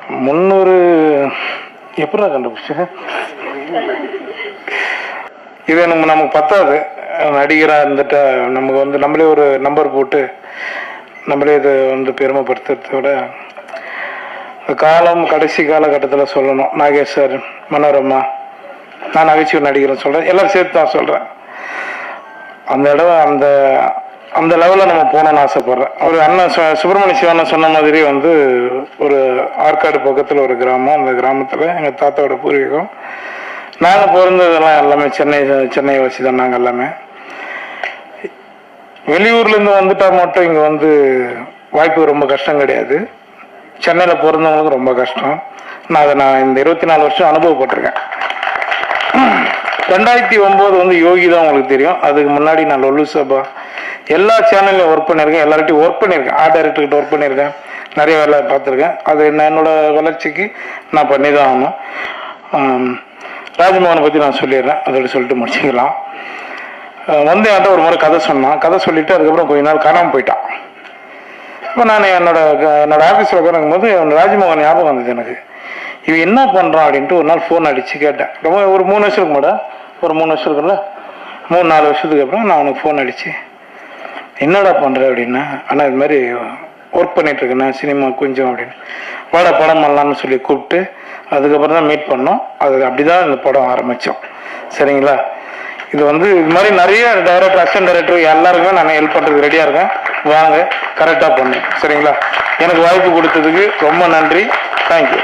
300 எப்படி கண்டுபிடிச்சேன்? இது நமக்கு பத்தாது. நடிகராக இருந்துட்டா நமக்கு வந்து நம்மளே ஒரு நம்பர் போட்டு நம்மளே இதை வந்து பெருமைப்படுத்துறத விட காலம் கடைசி காலகட்டத்தில் சொல்லணும். நாகேஷ் சார், மனோரமா, நான் நகைச்சுவை நடிகர்னு சொல்கிறேன், எல்லோரும் சேர்த்து தான் சொல்கிறேன். அந்த இடம் அந்த லெவலில் நம்ம போகணும்னு ஆசைப்பட்றேன். ஒரு அண்ணன் சுப்பிரமணிய சிவன் சொன்ன மாதிரி வந்து ஒரு ஆற்காடு பக்கத்தில் ஒரு கிராமம். அந்த கிராமத்தில் எங்கள் தாத்தாவோட பூர்வீகம். நாங்கள் பிறந்ததெல்லாம் எல்லாமே சென்னை வசி தான். நாங்கள் எல்லாமே வெளியூர்லேருந்து வந்துட்டால் மட்டும் இங்கே வந்து வாய்ப்பு ரொம்ப கஷ்டம் கிடையாது. சென்னையில் பிறந்தவங்களுக்கு ரொம்ப கஷ்டம். நான் இந்த 24 வருஷம் அனுபவப்பட்டிருக்கேன். 2009 வந்து யோகி தான் உங்களுக்கு தெரியும். அதுக்கு முன்னாடி நான் லொல்லு சபா எல்லா சேனல்லையும் ஒர்க் பண்ணியிருக்கேன். எல்லார்கிட்டையும் ஒர்க் பண்ணியிருக்கேன். ஆர்ட் டைரக்டர்கிட்ட ஒர்க் பண்ணியிருக்கேன். நிறைய வேலை பார்த்துருக்கேன். அது என்னோட வளர்ச்சிக்கு நான் பண்ணி தான் ஆகணும். ராஜ்மோகனை பற்றி நான் சொல்லிடுறேன், அதோட சொல்லிட்டு முடிச்சுக்கலாம். வந்து என்கிட்ட ஒரு முறை கதை சொன்னான். கதை சொல்லிவிட்டு அதுக்கப்புறம் கொஞ்ச நாள் காணாமல் போயிட்டான். இப்போ நான் என்னோட ஆஃபீஸில் உட்காரும்போது ராஜ்மோகன் ஞாபகம் வந்தது எனக்கு. இவன் என்ன பண்ணுறான் அப்படின்ட்டு ஒரு நாள் ஃபோன் அடித்து கேட்டேன். ரொம்ப ஒரு 3 வருஷத்துக்கு முன்னாடி, ஒரு 3 வருஷத்துக்குள்ள 3-4 வருஷத்துக்கு அப்புறம் நான் அவனுக்கு ஃபோன் அடித்து என்னடா பண்ணுறேன் அப்படின்னா, ஆனால் இது மாதிரி ஒர்க் பண்ணிகிட்ருக்கேண்ணா சினிமா கொஞ்சம் அப்படின்னு, வாடா படம் பண்ணலான்னு சொல்லி கூப்பிட்டு அதுக்கப்புறம் தான் மீட் பண்ணோம். அது அப்படி தான் இந்த படம் ஆரம்பித்தோம். சரிங்களா? இது வந்து இது மாதிரி நிறைய டைரக்டர், அசிஸ்டன்ட் டைரக்டர் எல்லாருக்குமே நான் ஹெல்ப் பண்ணுறதுக்கு ரெடியாக இருக்கேன். வாங்க, கரெக்டாக பண்ணு. சரிங்களா? எனக்கு வாய்ப்பு கொடுத்ததுக்கு ரொம்ப நன்றி. தேங்க்யூ.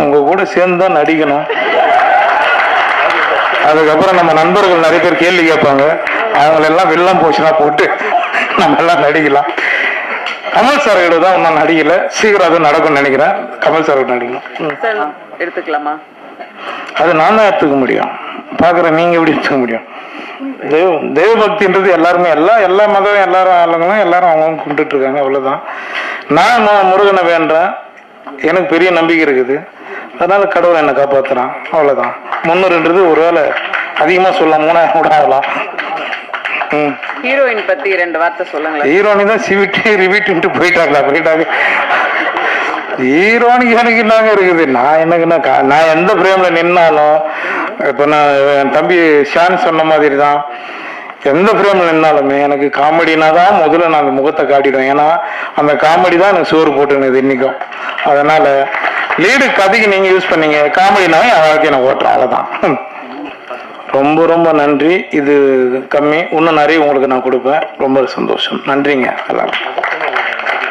உங்கள் கூட சேர்ந்து தான் நடிக்கணும். அதுக்கப்புறம் நம்ம நண்பர்கள் நிறைய பேர் கேள்வி கேட்பாங்க. அவங்களெல்லாம் வெள்ளம் போச்சுன்னா போட்டு நம்ம எல்லாம் நடிக்கலாம். கமல் சார் கிட்ட தான் ஒன்றும் நடிக்கல. சீக்கிரம் அது நடக்கும்னு நினைக்கிறேன். கமல் சார் கிட்ட நடிக்கணும். எடுத்துக்கலாமா? அது நான் தான் எடுத்துக்க முடியும். பார்க்குறேன், நீங்கள் எப்படி எடுத்துக்க முடியும்? தெய்வ பக்தின்றது எல்லாருமே எல்லா மதம் எல்லாரும் ஆளுங்களும் எல்லாரும் அவங்க கும்பிட்டு இருக்காங்க. அவ்வளோதான். நான் முருகனை வேண்டேன். எனக்கு பெரிய நம்பிக்கை இருக்குது. அதனால கடவுளை என்னை காப்பாற்றுறான். அவ்வளோதான். 300ன்றது ஒரு வேளை அதிகமாக சொல்லலாம், 3000 கூட ஆகலாம். ஹீரோயின் பத்தி 2 வார்த்தை சொல்லுங்களேன். ஹீரோனி தான் ரிவீட்டு போயிட்டாங்க. ஹீரோனிக்கு எனக்கு என்னங்க இருக்குது? நான் எந்த பிரேம்ல நின்னாலும், இப்போ நான் என் தம்பி ஷான் சொன்ன மாதிரி தான், எந்த பிரேம்ல நின்னாலுமே எனக்கு காமெடினா தான் முதல்ல நான் அந்த முகத்தை காட்டிடுவேன். ஏன்னா அந்த காமெடி தான் எனக்கு சோறு போட்டுனுது இன்னைக்கும். அதனால லீடு கதைக்கு நீங்க யூஸ் பண்ணீங்க, காமெடினாவே வாழ்க்கையை நான் ஓட்டுறேன். அவ்வளோதான். ரொம்ப ரொம்ப நன்றி. இது கம்மி, இன்னும் நிறைய உங்களுக்கு நான் கொடுப்பேன். ரொம்ப சந்தோஷம். நன்றிங்க எல்லாரும்.